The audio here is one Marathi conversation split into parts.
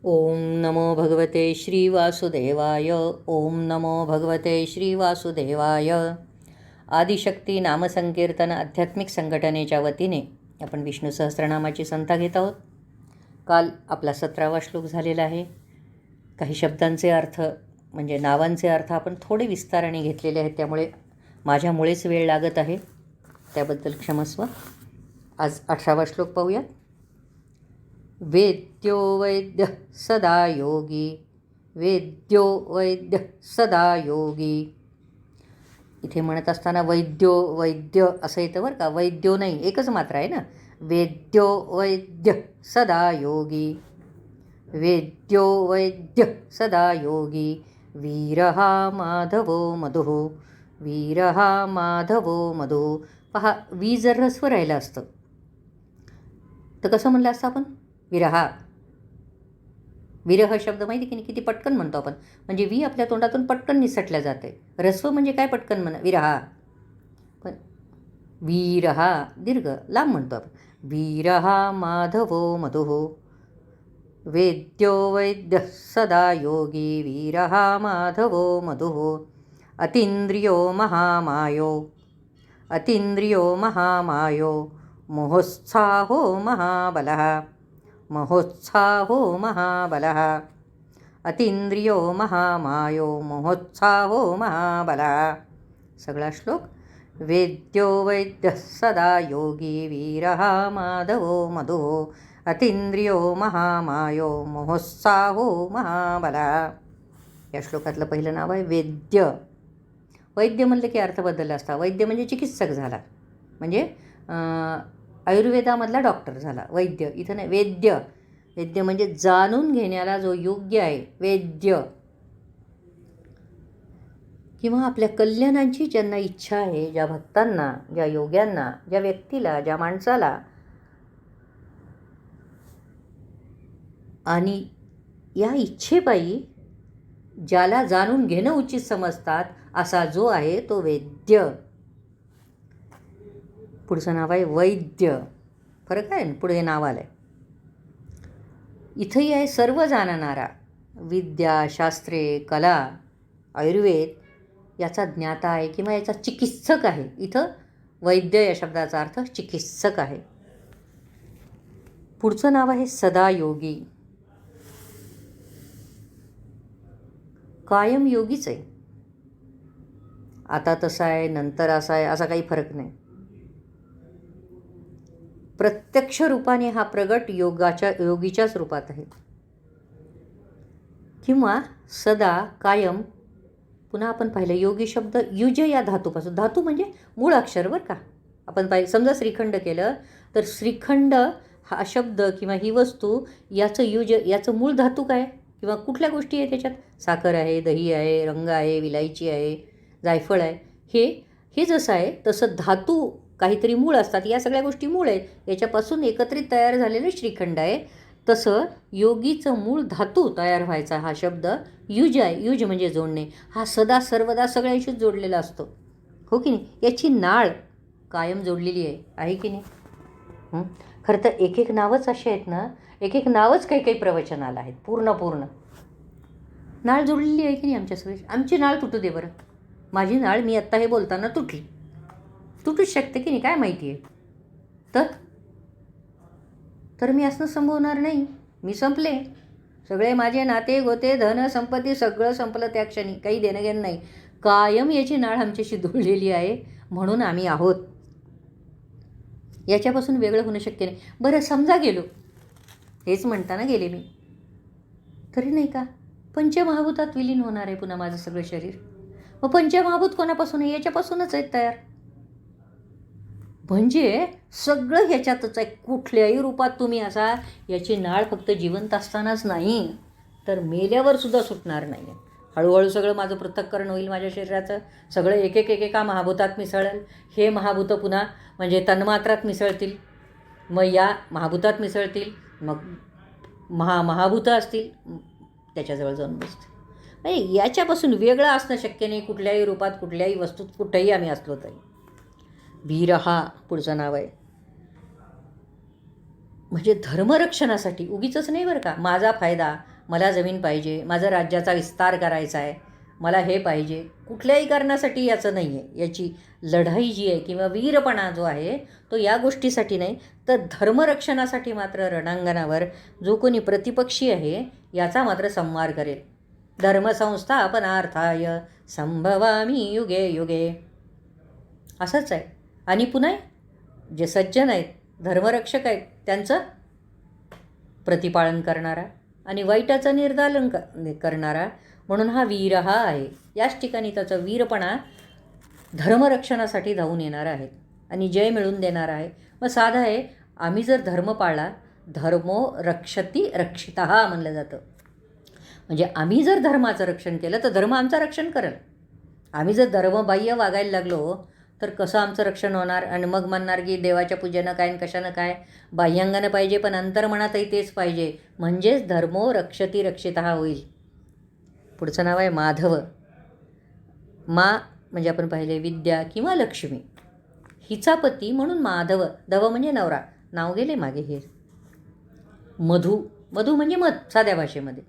ओम नमो भगवते श्रीवासुदेवाय. ओम नमो भगवते श्रीवासुदेवाय. आदिशक्ती नामसंकीर्तन आध्यात्मिक संघटनेच्या वतीने आपण विष्णू सहस्त्रनामाची संथा घेत आहोत. काल आपला 17वा श्लोक झालेला आहे. काही शब्दांचे अर्थ म्हणजे नावांचे अर्थ आपण थोडे विस्ताराने घेतलेले आहेत, त्यामुळे माझ्यामुळेच वेळ लागत आहे, त्याबद्दल क्षमस्व. आज 18वा श्लोक पाहूयात. वेद्यो वैद्य सदा योगी, वेद्यो वैद्य सदा योगी. इथे म्हणत असताना वैद्यो वैद्य असं येतं बरं का, वैद्यो नाही, एकच मात्र आहे ना. वेद्यो वैद्य सदा योगी, वेद्यो वैद्य सदा योगी. वीरहा माधवो मधुः, वीरहा माधवो मधुः. पहा, वी जर ऱ्हस्व राहिलं असतं तर कसं म्हणलं असतं आपण? विरहा. विरह शब्द माहिती की नाही, किती पटकन म्हणतो आपण. म्हणजे वी आपल्या तोंडातून पटकन निसटल्या जाते. ऱ्हस्व म्हणजे काय पटकन म्हणा, विरहा. पण वीरहा दीर्घ लांब म्हणतो आपण. वीरहा माधवो मधुः, वेद्यो वैद्य सदा योगी. वीरहा माधवो मधुः. अतीन्द्रियो महामायो, अतीन्द्रियो महामायो. मोहोत्साहो महाबलः, मोहोत्साहो महाबलः. अतीन्द्रियो महामायो, मोहोत्साहो महाबलः. सगळा श्लोक. वेद्यो वैद्यः सदा योगी, वीरहा माधवो मधुः. अतीन्द्रियो महामायो, मोहोत्साहो महाबलः. या श्लोकातलं पहिलं नाव आहे वेद्य. वैद्य म्हणलं की अर्थ बदलला असता. वैद्य म्हणजे चिकित्सक झाला, म्हणजे आयुर्वेदामधला डॉक्टर झाला वैद्य. इथं नाही, वेद्य. वेद्य म्हणजे जाणून घेण्याला जो योग्य आहे, वेद्य. किंवा आपल्या कल्याणाची ज्यांना इच्छा आहे, ज्या भक्तांना, ज्या योग्यांना, ज्या व्यक्तीला, ज्या माणसाला, आणि या इच्छेपायी ज्याला जाणून घेणं उचित समजतात, असा जो आहे तो वेद्य. पुढचं नाव आहे वैद्य. फरक आहे ना, पुढे नाव आलं आहे. इथंही आहे सर्व जाणणारा. विद्या, शास्त्रे, कला, आयुर्वेद याचा ज्ञाता आहे किंवा याचा चिकित्सक आहे. इथं वैद्य या शब्दाचा अर्थ चिकित्सक आहे. पुढचं नाव आहे सदा योगी. कायम योगीच आहे. आता तसा आहे, नंतर असा आहे, असा काही फरक नाही. प्रत्यक्ष रूपाने हा प्रगट योगीच्याच रूपात आहे. किंवा सदा, कायम. पुन्हा आपण पाहिलं योगी शब्द युज या धातूपासून. धातू म्हणजे मूळ अक्षर बरं का. आपण समजा श्रीखंड केलं तर श्रीखंड हा शब्द किंवा ही वस्तू, याचं युज, याचं मूळ धातू काय किंवा कुठल्या गोष्टी आहे त्याच्यात? साखर आहे, दही आहे, रंग आहे, विलायची आहे, जायफळ आहे. हे जसं आहे तसं धातू काहीतरी मूळ असतात. या सगळ्या गोष्टी मूळ आहेत, याच्यापासून एकत्रित तयार झालेलं श्रीखंड आहे. तसं योगीचं मूळ धातू तयार व्हायचा हा शब्द युज आहे. युज म्हणजे जोडणे. हा सदा सर्वदा सगळ्यांशीच जोडलेला असतो, हो की नाही? याची नाळ कायम जोडलेली आहे की नाही? खरं तर एक एक नावच अशी आहेत ना, एक एक नावच काही काही प्रवचनाला आहेत. पूर्ण नाळ जोडलेली आहे की नाही आमच्या सगळी? आमची नाळ तुटू दे बरं. माझी नाळ मी आत्ता हे बोलताना तुटूच शकते की नाही, काय माहिती आहे. तर मी असणं संभवणार नाही. मी संपले. सगळे माझे नाते गोते, धन संपत्ती सगळं संपलं त्या क्षणी. काही देणं घेणं नाही. कायम याची नाळ आमच्याशी जुळलेली आहे, म्हणून आम्ही आहोत. याच्यापासून वेगळं होणं शक्य नाही. बरं, समजा गेलो, हेच म्हणताना गेले मी, तरी नाही का पंचमहाभूतात विलीन होणार आहे पुन्हा माझं सगळं शरीर. मग पंचमहाभूत कोणापासून आहे? याच्यापासूनच आहेत तयार. म्हणजे सगळं ह्याच्यातच आहे. कुठल्याही रूपात तुम्ही असा, याची नाळ फक्त जिवंत असतानाच नाही तर मेल्यावर सुद्धा सुटणार नाही. हळूहळू सगळं माझं पृथक्करण होईल माझ्या शरीराचं. सगळं एकेका महाभूतात मिसळेल. हे महाभूतं पुन्हा म्हणजे तन्मात्रात मिसळतील, मग या महाभूतात मिसळतील, मग महाभूतं असतील, त्याच्याजवळ जाऊन बसतील. म्हणजे याच्यापासून वेगळं असणं शक्य नाही कुठल्याही रूपात, कुठल्याही वस्तूत, कुठेही आम्ही असलो तरी. वीरहा पुढचं नाव आहे. म्हणजे धर्मरक्षणासाठी, उगीचच नाही बरं का, माझा फायदा, मला जमीन पाहिजे, माझा राज्याचा विस्तार करायचा आहे, मला हे पाहिजे, कुठल्याही कारणासाठी याचं नाही आहे. याची लढाई जी आहे किंवा वीरपणा जो आहे तो या गोष्टीसाठी नाही, तर धर्मरक्षणासाठी मात्र रणांगणावर जो कोणी प्रतिपक्षी आहे याचा मात्र संहार करेल. धर्मसंस्थापनार्थाय संभवामी युगे युगे. असंच आहे. आणि पुन्हा जे सज्जन आहेत, धर्मरक्षक आहेत, त्यांचं प्रतिपालन करणारा आणि वाईटाचं निर्दालन करणारा म्हणून हा वीर हा आहे. याच ठिकाणी त्याचा वीरपणा धर्मरक्षणासाठी धावून येणार आहेत आणि जय मिळवून देणार आहे. मग साधं आहे, आम्ही जर धर्म पाळला, धर्मो रक्षती रक्षितः म्हणलं जातं. म्हणजे आम्ही जर धर्माचं रक्षण केलं तर धर्म आमचं रक्षण करेल. आम्ही जर धर्मबाह्य वागायला लागलो तर कसं आमचं रक्षण होणार? आणि मग म्हणणार की देवाच्या पूजेनं काय आणि कशानं काय, बाह्यांगानं पाहिजे पण अंतर्मनातही तेच पाहिजे, म्हणजेच धर्मो रक्षती रक्षितः होईल. पुढचं नाव आहे माधव. मा म्हणजे आपण पाहिले विद्या किंवा लक्ष्मी, हिचा पती म्हणून माधव. धव म्हणजे नवरा, नाव गेले मागे हे. मधू, मधू म्हणजे मध साध्या भाषेमध्ये.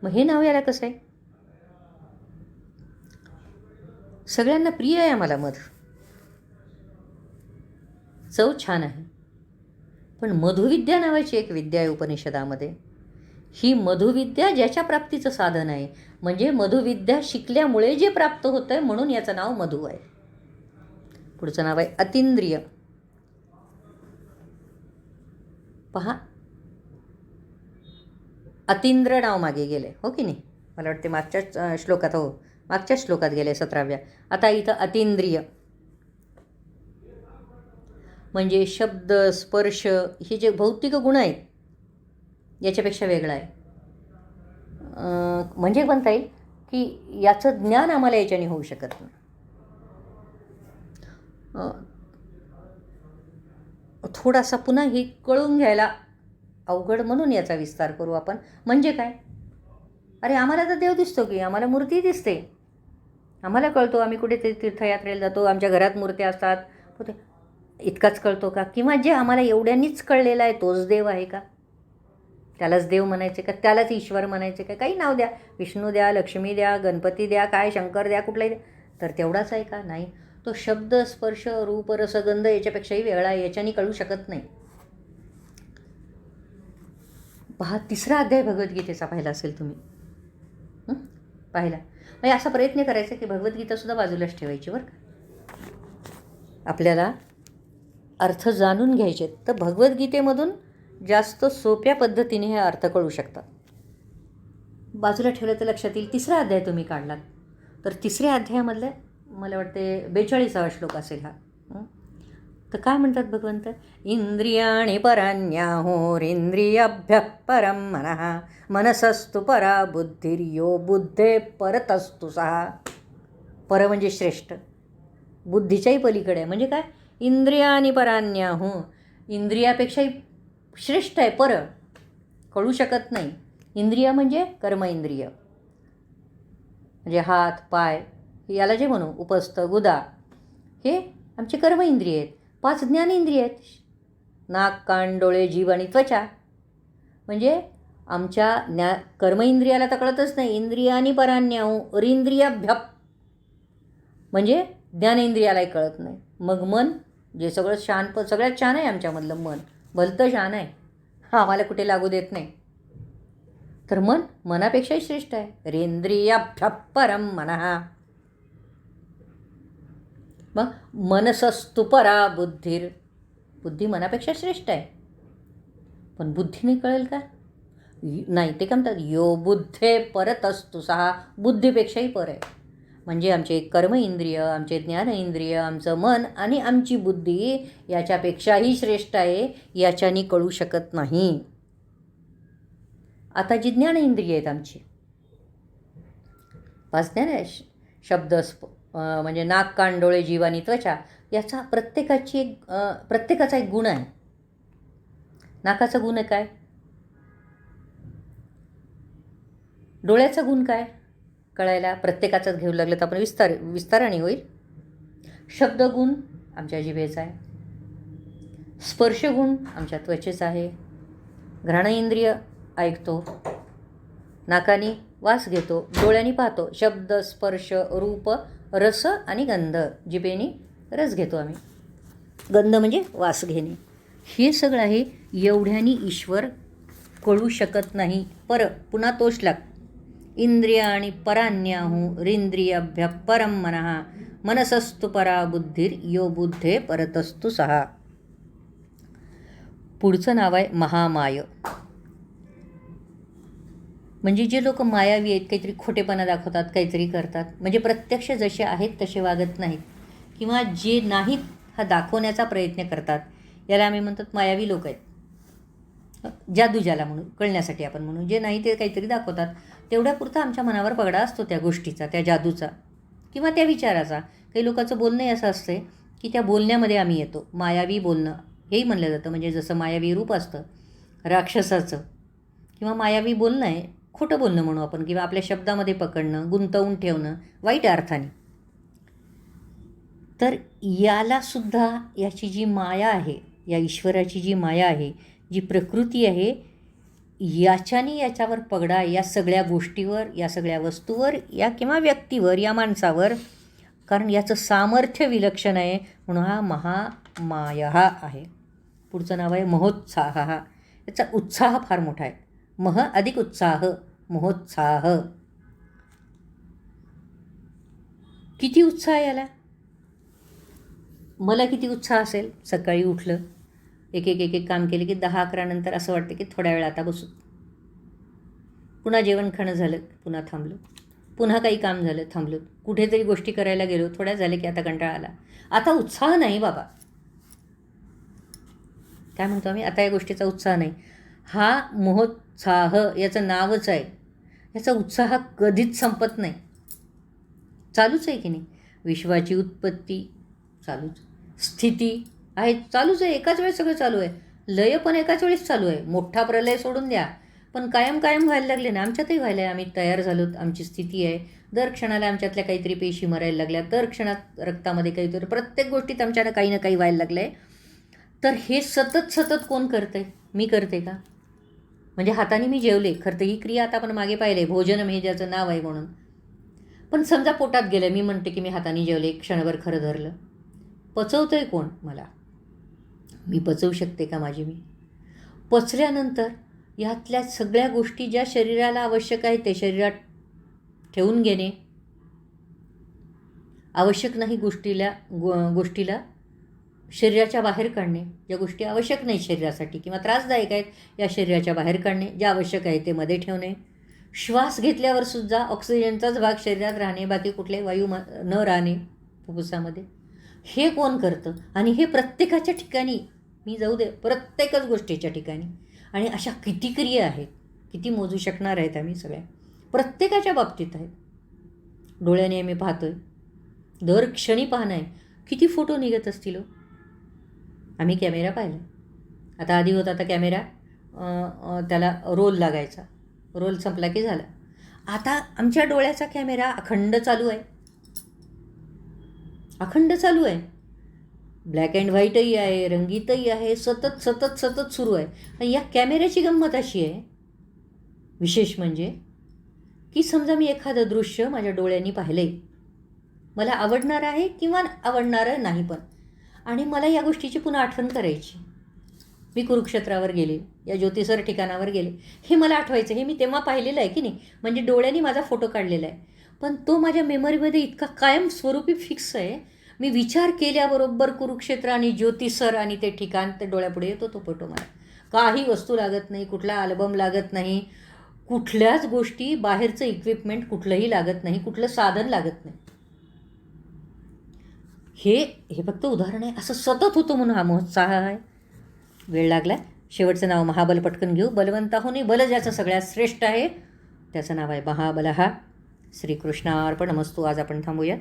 मग हे नाव याला कसं आहे? सगळ्यांना प्रिय आहे आम्हाला मध, चव छान आहे. पण मधुविद्या नावाची एक विद्या आहे उपनिषदामध्ये. ही मधुविद्या ज्याच्या प्राप्तीचं साधन आहे, म्हणजे मधुविद्या शिकल्यामुळे जे प्राप्त होतं आहे म्हणून याचं नाव मधु आहे. पुढचं नाव आहे अतींद्रिय. पहा, अतींद्र नाव मागे गेले हो की नाही? मला वाटते मागच्याच श्लोकात, हो मागच्याच श्लोकात गेले 17व्या. आता इथं अतींद्रिय म्हणजे शब्द स्पर्श हे जे भौतिक गुण आहेत याच्यापेक्षा वेगळा आहे. म्हणजे म्हणता येईल की याचं ज्ञान आम्हाला याच्याने होऊ शकत नाही. थोडासा पुन्हा हे कळून घ्यायला अवघड म्हणून याचा विस्तार करू आपण. म्हणजे काय? अरे आम्हाला तर देव दिसतो की, आम्हाला मूर्ती दिसते, आम्हाला कळतो आम्ही कुठे ते तीर्थयात्रेला जातो, आमच्या घरात मूर्त्या असतात, इतकाच कळतो का? किंवा जे आम्हाला एवढ्यांनीच कळलेला आहे तोच देव आहे का? त्यालाच देव म्हणायचे का? त्यालाच ईश्वर म्हणायचे का? काही नाव द्या, विष्णू द्या, लक्ष्मी द्या, गणपती द्या, काय शंकर द्या, कुठलाही द्या, तर तेवढाच आहे का? नाही. तो शब्द स्पर्श रूप रसगंध याच्यापेक्षाही वेगळा आहे, याच्याने कळू शकत नाही. पहा, 3रा अध्याय भगवद्गीतेचा पाहिला असेल तुम्ही, पाहिला म्हणजे असा प्रयत्न करायचा की भगवद्गीतासुद्धा बाजूलाच ठेवायची बरं का. आपल्याला अर्थ जाणून घ्यायचे तर भगवद्गीतेमधून जास्त सोप्या पद्धतीने हे अर्थ कळू शकतात. बाजूला ठेवलं तर लक्षात येईल. 3रा अध्याय तुम्ही काढलात तर 3ऱ्या अध्यायामधलं मला वाटते 42वा श्लोक असेल हा. तर काय म्हणतात भगवंत? इंद्रियाणि पराण्याहुरिंद्रियाभ्यः परं मनः मनसस्तु परा बुद्धिर्यो बुद्धे परतस्तु सहा. पर म्हणजे श्रेष्ठ, बुद्धीच्याही पलीकडे आहे. म्हणजे काय? इंद्रियाणि पराण्याहु, इंद्रियापेक्षाही श्रेष्ठ आहे. पर कळू शकत नाही. इंद्रिय म्हणजे कर्म इंद्रिय, म्हणजे हात पाय, याला जे म्हणू उपस्थ गुदा, हे आमचे कर्म इंद्रिय आहेत. 5 ज्ञानेंद्रिय आहेत, नाक कान डोळे जीभ आणि त्वचा. म्हणजे आमच्या कर्म इंद्रियाला तर कळतच नाही. इंद्रियानी पराण्याहु अरिंद्रियाभ्यः म्हणजे ज्ञानेंद्रियालाही कळत नाही. मग मन, जे सगळं सगळ्यात छान आहे आमच्यामधलं मन, भलतं छान आहे, हा आम्हाला कुठे लागू देत नाही. तर मन मनापेक्षाही श्रेष्ठ आहे. रेंद्रियाभ्यः परं मनः. मग मनसस्तु परा बुद्धिर, बुद्धी मनापेक्षा श्रेष्ठ आहे. पण बुद्धीने कळेल का? नाही. ते काय म्हणतात? यो बुद्धे परतस्तु सहा, बुद्धीपेक्षाही पर आहे. म्हणजे आमचे कर्म इंद्रिय, आमचे ज्ञान इंद्रिय, आमचं मन आणि आमची बुद्धी याच्यापेक्षाही श्रेष्ठ आहे, याच्याने कळू शकत नाही. आता जी ज्ञान इंद्रिय आहेत आमची 5 ज्ञान आहे, शब्द म्हणजे नाक कान डोळे जीव आणि त्वचा, याचा प्रत्येकाचा एक गुण आहे. नाकाचा गुण आहे काय? डोळ्याचा गुण काय कळायला? प्रत्येकाचाच घेऊ लागलं तर आपण विस्ताराने होईल. शब्दगुण आमच्या जिभेचा आहे, स्पर्शगुण आमच्या त्वचेचा आहे, घ्राण इंद्रिय ऐकतो, नाकाने वास घेतो, डोळ्यांनी पाहतो, शब्द, स्पर्श, रूप, रस आणि गंध, जिभेने रस घेतो आम्ही. गंध म्हणजे वास घेणे. हे सगळं आहे. एवढ्यानी ईश्वर कळू शकत नाही. पुन्हा तोच लाग. इंद्रियाणि परान्याहू रिंद्रियाभ्य परम मनः मनसस्तु परा बुद्धिर यो बुद्धे परतस्तु सहा. पुढचं नाव आहे महामाय. म्हणजे जे लोक मायावी आहेत, काहीतरी खोटेपणा दाखवतात, काहीतरी करतात, म्हणजे प्रत्यक्ष जसे आहेत तसे वागत नाहीत, किंवा जे नाहीत हा दाखवण्याचा प्रयत्न करतात, याला आम्ही म्हणतात मायावी लोक आहेत. जादू ज्याला म्हणू, कळण्यासाठी आपण म्हणू. जे नाही ते काहीतरी दाखवतात, तेवढ्यापुरता आमच्या मनावर पगडा असतो त्या गोष्टीचा, त्या जादूचा किंवा त्या विचाराचा. काही लोकांचं बोलणंही असं असते की त्या बोलण्यामध्ये आम्ही येतो. मायावी बोलणं हेही म्हणलं जातं. म्हणजे जसं मायावी रूप असतं राक्षसाचं, किंवा मायावी बोलणं आहे, खोटं बोलणं म्हणू आपण, किंवा आपल्या शब्दामध्ये पकडणं, गुंतवून ठेवणं वाईट अर्थाने. तर यालासुद्धा याची जी माया आहे, या ईश्वराची जी माया आहे, जी प्रकृती आहे, याच्यावर पगडा या सगळ्या गोष्टीवर, या सगळ्या वस्तूवर, या किंवा व्यक्तीवर, या माणसावर, कारण याचं सामर्थ्य विलक्षण आहे. म्हणून हा महामाया आहे. पुढचं नाव आहे महोत्साह. याचा उत्साह फार मोठा आहे. मह अधिक उत्साह, महोत्साह. किती उत्साह याला. मला किती उत्साह असेल. सकाळी उठलं, एक एक काम केले की 10-11 नंतर असं वाटतं की थोड्या वेळ आता बसू. पुन्हा जेवण खाणं झालं, पुन्हा थांबलो. पुन्हा काही काम झालं, थांबलो. कुठेतरी गोष्टी करायला गेलो, थोड्या झाल्या की आता कंटाळा आला. आता उत्साह नाही बाबा. काय म्हणतो आम्ही, आता या गोष्टीचा उत्साह नाही. हा महोत्साह याचं नावच आहे. याचा उत्साह कधीच संपत नाही, चालूच आहे की नाही. विश्वाची उत्पत्ती चालूच, स्थिती आहे चालूच आहे. एकाच वेळेस सगळं चालू आहे. लय पण एकाच वेळेस चालू आहे. मोठा प्रलय सोडून द्या, पण कायम व्हायला लागले ना. आमच्यातही व्हायला आहे. आम्ही तयार झालो, आमची स्थिती आहे. दर क्षणाला आमच्यातल्या काहीतरी पेशी मरायला लागल्या, दर क्षणात रक्तामध्ये काहीतरी, प्रत्येक गोष्टीत आमच्याला काही ना काही व्हायला लागलं आहे. तर हे सतत कोण करतं आहे. मी करते का. म्हणजे हाताने मी जेवले, खरं तर ही क्रिया आता आपण मागे पाहिले, भोजनम हे ज्याचं नाव आहे म्हणून. पण समजा पोटात गेलं, मी म्हणते की मी हाताने जेवले, क्षणभर खरं धरलं. पचवतं आहे कोण मला. मी पचवू शकते का माझी मी. पचल्यानंतर यातल्या सगळ्या गोष्टी ज्या शरीराला आवश्यक आहे ते शरीरात ठेवून घेणे, आवश्यक नाही गोष्टीला शरीराच्या बाहेर काढणे. ज्या गोष्टी आवश्यक नाही शरीरासाठी किंवा त्रासदायक आहेत या शरीराच्या बाहेर काढणे, ज्या आवश्यक आहे ते मध्ये ठेवणे. श्वास घेतल्यावर सुद्धा ऑक्सिजनचाच भाग शरीरात राहणे, बाकी कुठले वायू न राहणे फुफ्फुसामध्ये. हे कोण करतं. आणि हे प्रत्येकाच्या ठिकाणी, मी जाऊ दे, प्रत्येकच गोष्टीच्या ठिकाणी. आणि अशा किती क्रिया आहेत, किती मोजू शकणार आहेत आम्ही सगळ्या. प्रत्येकाच्या बाबतीत आहेत. डोळ्याने आम्ही पाहतो आहे, दर क्षणी पाहणं आहे. किती फोटो निघत असतील. आम्ही कॅमेरा पाहिला. आता आधी होता आता कॅमेरा, त्याला रोल लागायचा, रोल संपला की झाला. आता आमच्या डोळ्याचा कॅमेरा अखंड चालू आहे. ब्लॅक अँड व्हाईटही आहे, रंगीतही आहे, सतत सुरू आहे. आणि या कॅमेऱ्याची गंमत अशी आहे, विशेष म्हणजे की समजा मी एखादं दृश्य माझ्या डोळ्यांनी पाहिलं आहे, मला आवडणार आहे किंवा आवडणारं नाही पण, आणि मला या गोष्टीची पुन्हा आठवण करायची. मी कुरुक्षेत्रावर गेले, या ज्योतिसर ठिकाणावर गेले, हे मला आठवायचं. हे मी तेव्हा पाहिलेलं आहे की नाही, म्हणजे डोळ्यांनी माझा फोटो काढलेला आहे. पण तो माझ्या मेमरीमध्ये इतका कायम स्वरूपी फिक्स आहे. मी विचार केल्याबरोबर कुरुक्षेत्र आणि ज्योतिसर आणि ते ठिकाण ते डोळ्यापुढे येतो तो फोटो. मला काही वस्तू लागत नाही, कुठला अल्बम लागत नाही, कुठल्याच गोष्टी, बाहेरचं इक्विपमेंट कुठलंही लागत नाही, कुठलं साधन लागत नाही. हे फक्त उदाहरण आहे. असं सतत होतं म्हणून हा महोत्साह आहे. वेळ लागला. शेवटचं नाव महाबल पटकन घेऊ. बलवंताहुनी बल ज्याचं सगळ्यात श्रेष्ठ आहे त्याचं नाव आहे महाबलः. श्रीकृष्णार्पणमस्तु. आज आपण थांबूयात.